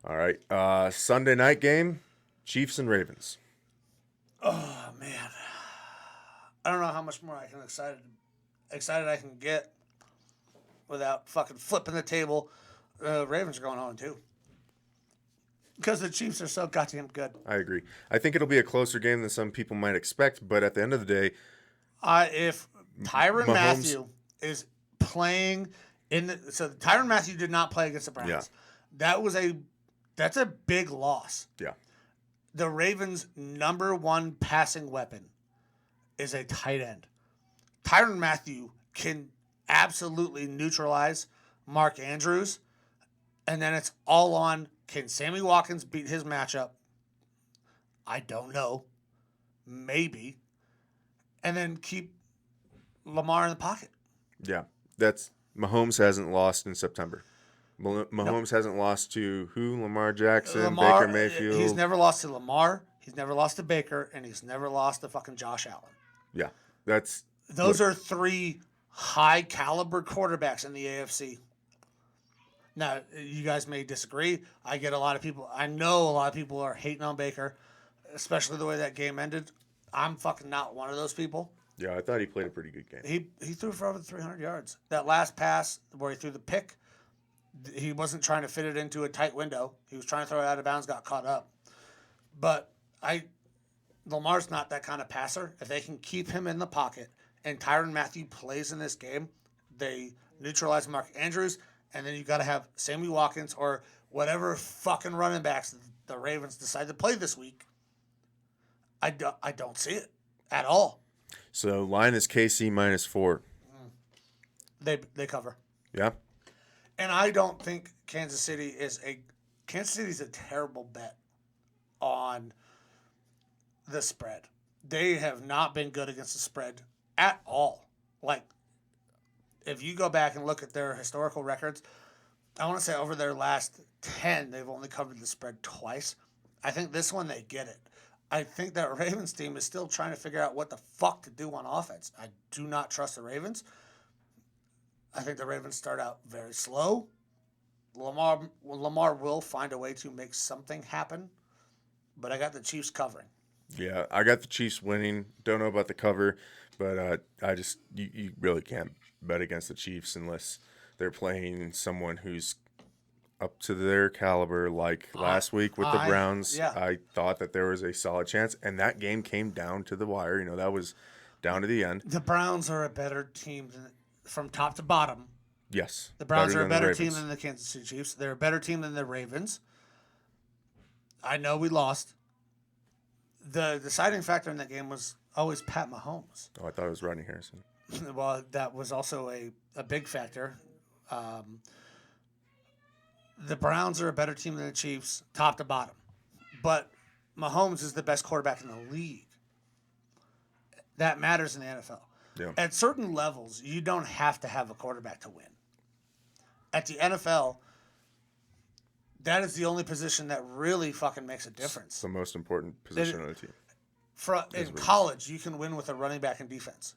All right. Sunday night game, Chiefs and Ravens. Oh man, I don't know how much more I can excited I can get without fucking flipping the table. Ravens are going on too because the Chiefs are so goddamn good. I agree. I think it'll be a closer game than some people might expect, but at the end of the day, If Tyrann Mahomes, Mathieu is playing so Tyrann Mathieu did not play against the Browns. Yeah. That's a big loss. yeah, The Ravens' number one passing weapon is a tight end. Tyrann Mathieu can absolutely neutralize Mark Andrews, and then it's all on, can Sammy Watkins beat his matchup? I don't know. Maybe. And then keep Lamar in the pocket. yeah. That's Mahomes hasn't lost in September. Mahomes hasn't lost to who? Lamar Jackson, Baker Mayfield. He's never lost to Lamar. He's never lost to Baker, and he's never lost to fucking Josh Allen. Yeah, Those are three high caliber quarterbacks in the AFC. Now, you guys may disagree. I know a lot of people are hating on Baker, especially the way that game ended. I'm fucking not one of those people. Yeah, I thought he played a pretty good game. He threw for over 300 yards. That last pass where he threw the pick, he wasn't trying to fit it into a tight window. He was trying to throw it out of bounds, got caught up. But Lamar's not that kind of passer. If they can keep him in the pocket and Tyrann Mathieu plays in this game, they neutralize Mark Andrews, and then you got to have Sammy Watkins or whatever fucking running backs the Ravens decide to play this week. I don't see it at all. So line is KC -4. They cover. Yeah. And I don't think Kansas City is a terrible bet on the spread. They have not been good against the spread at all. Like, if you go back and look at their historical records, I want to say over their last 10, they've only covered the spread twice. I think this one they get it. I think that Ravens team is still trying to figure out what the fuck to do on offense. I do not trust the Ravens. I think the Ravens start out very slow. Lamar will find a way to make something happen, but I got the Chiefs covering. Yeah, I got the Chiefs winning. Don't know about the cover, but you really can't bet against the Chiefs unless they're playing someone who's up to their caliber. Like last week with the Browns, yeah. I thought that there was a solid chance, and that game came down to the wire. That was down to the end. The Browns are a better team from top to bottom. Yes. The Browns are a better team than the Kansas City Chiefs. They're a better team than the Ravens. I know we lost. The deciding factor in that game was always Pat Mahomes. Oh, I thought it was Rodney Harrison. Well, that was also a big factor. The Browns are a better team than the Chiefs, top to bottom. But Mahomes is the best quarterback in the league. That matters in the NFL. Yeah. At certain levels, you don't have to have a quarterback to win. At the NFL, that is the only position that really fucking makes a difference. It's the most important position on the team. In college, you can win with a running back and defense.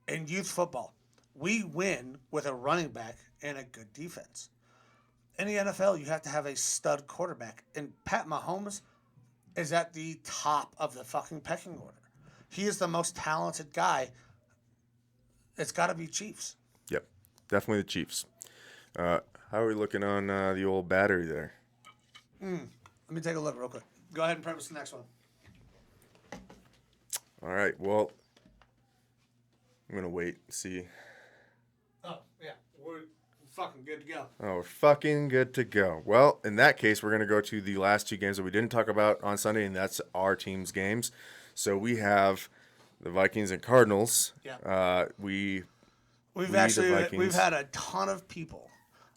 In youth football, we win with a running back and a good defense. In the NFL, you have to have a stud quarterback. And Pat Mahomes is at the top of the fucking pecking order. He is the most talented guy. It's got to be Chiefs. Yep, definitely the Chiefs. How are we looking on the old battery there? Let me take a look real quick. Go ahead and preface the next one. All right, well, I'm going to wait and see. Oh, yeah. We're fucking good to go. Oh, we're fucking good to go. Well, in that case, we're going to go to the last two games that we didn't talk about on Sunday, and that's our team's games. So we have the Vikings and Cardinals. Yeah. We've had a ton of people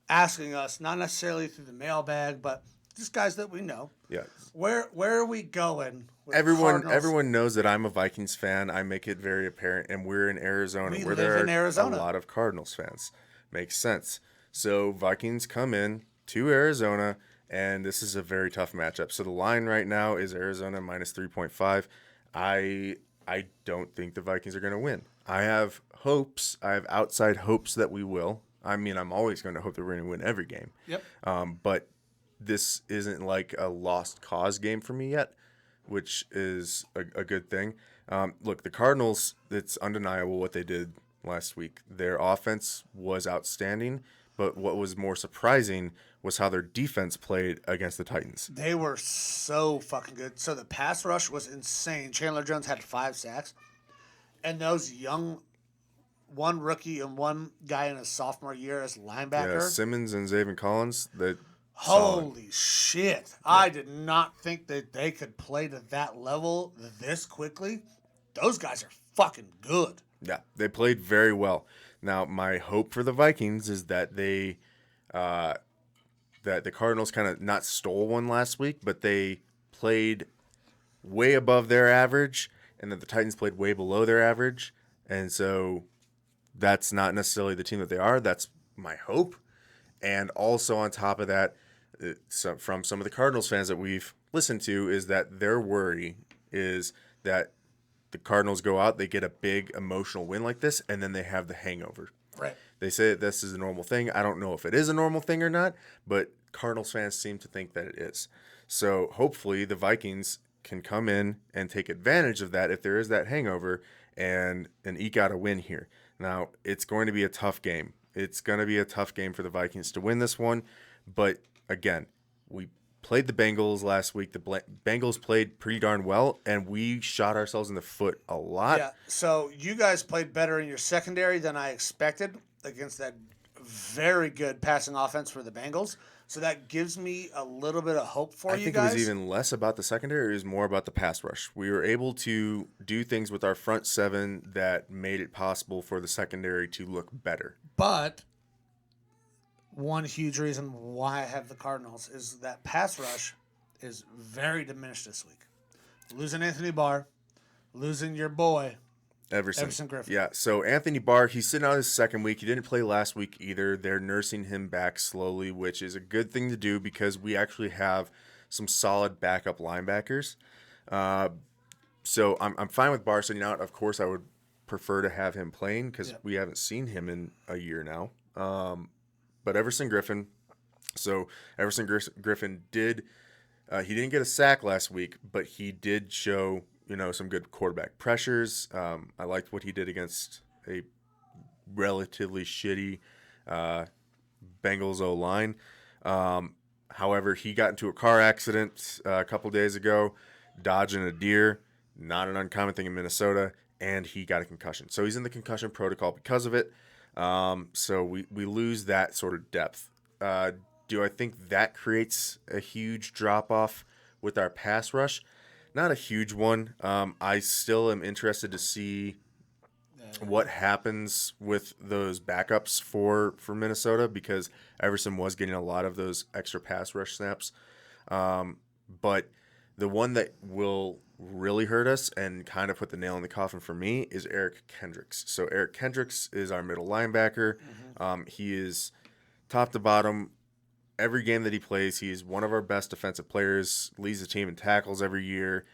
asking us, not necessarily through the mailbag, but just guys that we know. Yeah. Where are we going? With Everyone knows that I'm a Vikings fan. I make it very apparent, and we're in Arizona. We where live there in Arizona. A lot of Cardinals fans. Makes sense. So Vikings come in to Arizona, and this is a very tough matchup. So the line right now is Arizona -3.5. I don't think the Vikings are going to win. I have hopes. I have outside hopes that we will. I mean, I'm always going to hope that we're going to win every game. Yep. But this isn't like a lost cause game for me yet, which is a good thing. Look, the Cardinals, it's undeniable what they did last week. Their offense was outstanding, but what was more surprising was how their defense played against the Titans. They were so fucking good. So the pass rush was insane. Chandler Jones had 5 sacks. And those young, one rookie and one guy in his sophomore year as Yeah, linebacker. Simmons and Zayvon Collins, that solid. Holy shit. I did not think that they could play to that level this quickly. Those guys are fucking good. Yeah, they played very well. Now, my hope for the Vikings is that that the Cardinals kind of not stole one last week, but they played way above their average, and that the Titans played way below their average, and so that's not necessarily the team that they are. That's my hope, and also on top of that, from some of the Cardinals fans that we've listened to, is that their worry is that the Cardinals go out, they get a big emotional win like this, and then they have the hangover. Right. They say that this is a normal thing. I don't know if it is a normal thing or not, but Cardinals fans seem to think that it is. So hopefully the Vikings can come in and take advantage of that if there is that hangover and eke out a win here. Now, it's going to be a tough game. It's going to be a tough game for the Vikings to win this one. But again, we played the Bengals last week. The Bengals played pretty darn well, and we shot ourselves in the foot a lot. Yeah. So you guys played better in your secondary than I expected against that very good passing offense for the Bengals. So that gives me a little bit of hope for you I think guys. it was even less about the secondary. It was more about the pass rush. We were able to do things with our front seven that made it possible for the secondary to look better. But one huge reason why I have the Cardinals is that pass rush is very diminished this week. Losing Anthony Barr, losing your boy, Everson Griffin. Yeah, so Anthony Barr, he's sitting out his second week. He didn't play last week either. They're nursing him back slowly, which is a good thing to do because we actually have some solid backup linebackers. So I'm fine with Barr sitting out. Of course, I would prefer to have him playing because we haven't seen him in a year now. But Everson Griffin, Griffin did, he didn't get a sack last week, but he did show some good quarterback pressures. I liked what he did against a relatively shitty Bengals O-line. However, he got into a car accident a couple days ago, dodging a deer, not an uncommon thing in Minnesota, and he got a concussion. So he's in the concussion protocol because of it. So we lose that sort of depth. Do I think that creates a huge drop-off with our pass rush? Not a huge one. I still am interested to see what happens with those backups for Minnesota because Everson was getting a lot of those extra pass rush snaps. But the one that will really hurt us and kind of put the nail in the coffin for me is Eric Kendricks. So Eric Kendricks is our middle linebacker. He is top to bottom. Every game that he plays, he is one of our best defensive players, leads the team in tackles every year.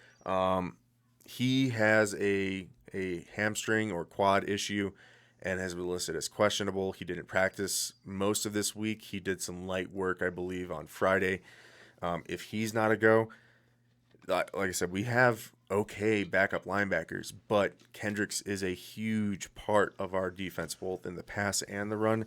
He has a hamstring or quad issue and has been listed as questionable. He didn't practice most of this week. He did some light work, I believe, on Friday. If he's not a go, like I said, we have okay backup linebackers, but Kendricks is a huge part of our defense, both in the pass and the run,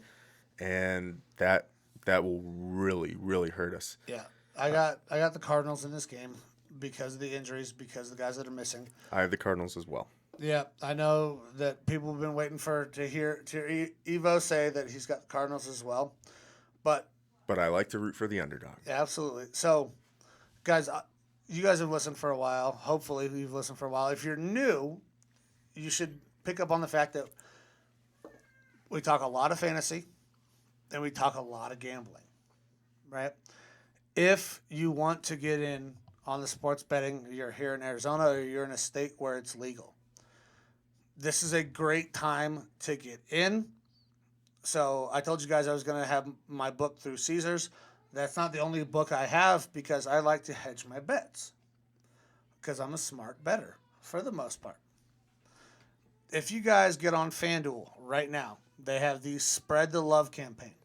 and that will really, really hurt us. Yeah, I got the Cardinals in this game because of the injuries, because of the guys that are missing. I have the Cardinals as well. Yeah, I know that people have been waiting to hear Evo say that he's got the Cardinals as well, but I like to root for the underdog. Yeah, absolutely. So, guys, you guys have listened for a while. Hopefully, you've listened for a while. If you're new, you should pick up on the fact that we talk a lot of fantasy and we talk a lot of gambling, right? If you want to get in on the sports betting, you're here in Arizona or you're in a state where it's legal. This is a great time to get in. So I told you guys I was going to have my book through Caesars. That's not the only book I have because I like to hedge my bets because I'm a smart bettor for the most part. If you guys get on FanDuel right now, they have the Spread the Love campaign.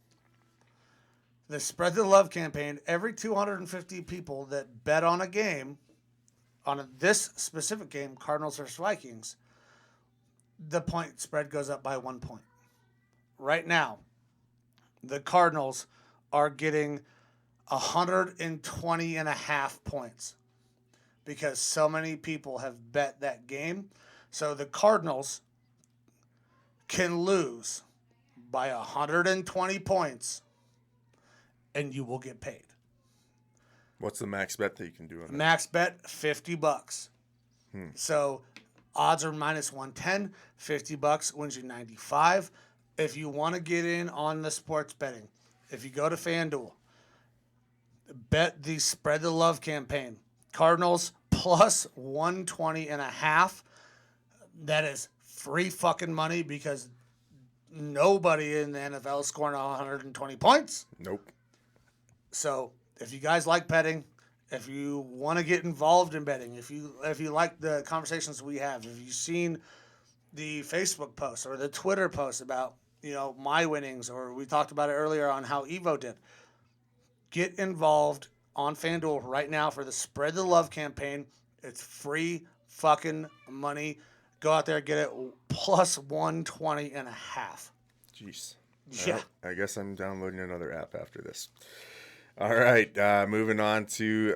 The Spread the Love campaign, every 250 people that bet on a game, on this specific game, Cardinals versus Vikings, the point spread goes up by 1 point. Right now, the Cardinals are getting 120 and a half points because so many people have bet that game. So the Cardinals can lose by 120 points and you will get paid. What's the max bet that you can do on that? Max bet $50. So odds are minus 110. $50 wins you 95. If you want to get in on the sports betting, if you go to FanDuel, bet the Spread the Love campaign. Cardinals plus 120 and a half. That is free fucking money because nobody in the NFL is scoring 120 points. Nope. So if you guys like betting, if you want to get involved in betting, if you like the conversations we have, if you've seen the Facebook posts or the Twitter posts about, my winnings, or we talked about it earlier on how Evo did, get involved on FanDuel right now for the Spread the Love campaign. It's free fucking money. Go out there, get it plus 120 and a half. Jeez. Yeah. I guess I'm downloading another app after this. All right, moving on to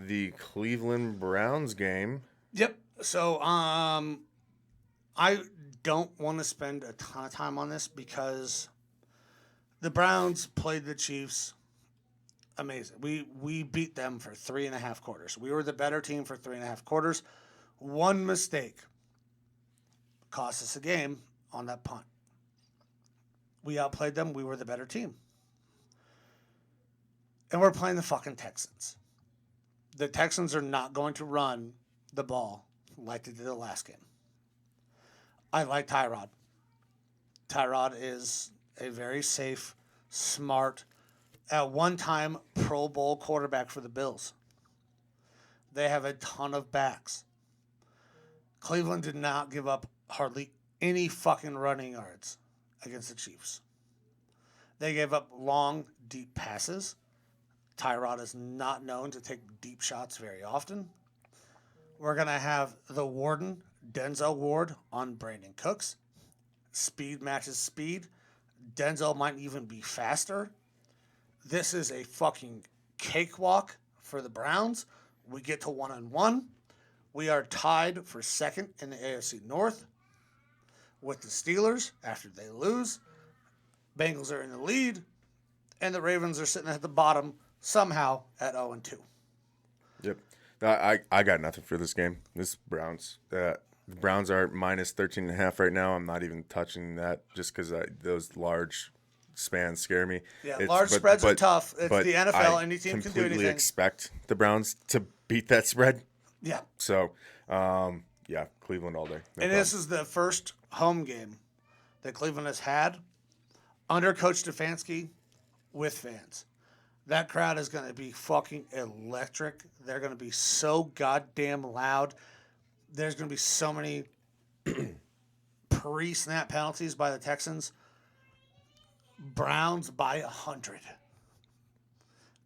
the Cleveland Browns game. Yep. So, I don't want to spend a ton of time on this because the Browns played the Chiefs amazing. We beat them for 3.5 quarters. We were the better team for 3.5 quarters. One mistake cost us a game on that punt. We outplayed them. We were the better team. And we're playing the fucking Texans. The Texans are not going to run the ball like they did the last game. I like Tyrod. Tyrod is a very safe, smart, at one time Pro Bowl quarterback for the Bills. They have a ton of backs. Cleveland did not give up hardly any fucking running yards against the Chiefs. They gave up long, deep passes. Tyrod is not known to take deep shots very often. We're going to have the Warden, Denzel Ward, on Brandon Cooks. Speed matches speed. Denzel might even be faster. This is a fucking cakewalk for the Browns. We get to 1-1. We are tied for second in the AFC North with the Steelers after they lose. Bengals are in the lead, and the Ravens are sitting at the bottom somehow at 0-2. Yep. I got nothing for this game. This Browns. The Browns are minus 13.5 right now. I'm not even touching that just because those large spans scare me. Yeah, large spreads are tough. It's the NFL. I Any team can do completely anything. expect the Browns to beat that spread. Yeah. So, yeah, Cleveland all day. No And this is the first home game that Cleveland has had under Coach Stefanski with fans. That crowd is going to be fucking electric. They're going to be so goddamn loud. There's going to be so many pre-snap penalties by the Texans. Browns by 100.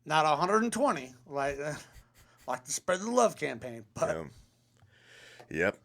Not 120, like the Spread the Love campaign, but Yep.